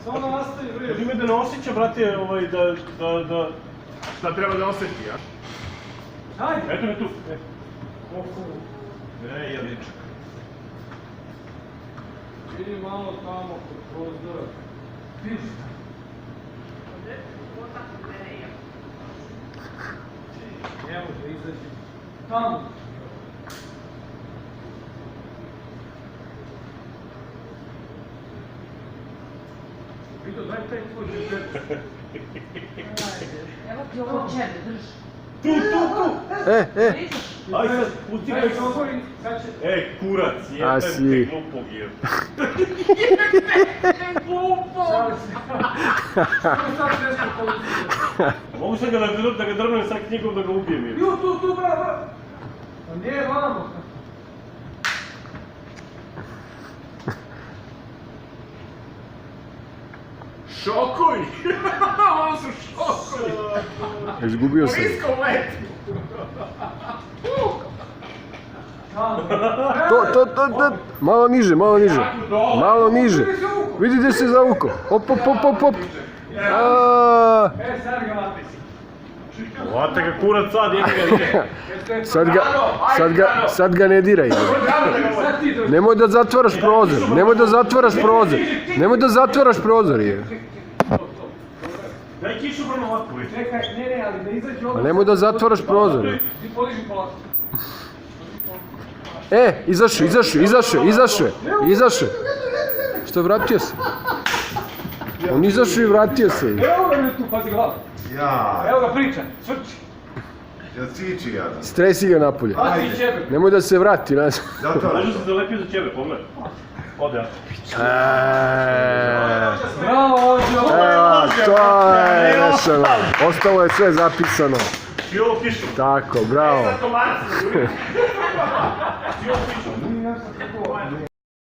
Samo nastavi, bre. Kad ime da ne osjeća, brate, da... Šta treba da osjeti, a? Ajde. Eto me tu. Jeličak. Idi malo tamo kod prozora. Vidiš? Ne može izaći. Tamo. Vido, daj taj tvoj džeper. Evo ti ovo od čebe, drži. Tu! Aj sad, pusti Daj, me. otvorim, sad će... Kurac, A jebem si. te glupog je. Sad nešto policije. Mogu sad da ga drvnem sa knjigom da ga ubijem je. Ju, tu, bravo! A nije vamo. Šokovi! Ovo su šokovi! Izgubio sam. Blisko u letu! To. Malo niže. Malo niže. Vidi gdje se zavukao. Op. Sad ga vati si. Ovate ga kurac sad, jebe ga nije. Sad ga ne diraj. Sad ti dođi. Nemoj da zatvaraš prozor. Daj kišu vrlo ovako, je. Čekaj, ne, ali da izađe ovo... A nemoj da zatvaraš prozor. Ti podiži polako. Izašao. Što, vratio se? On izašao i vratio se. Evo ga tu, pazi glavu. Ja, Evo ga priča, svrči. ja ciči jadan. Stresi ga napolje. Pazi i ćebe. Nemoj da se vrati nazad. Zato Može se zalepio za ćebe, pogledaj. Ode, ja. Bravo, Ođo. Evo, to je rešeno. Ostalo je sve zapisano. I ovo kišu. Tako, bravo. Sad to marci. I ovo kišu.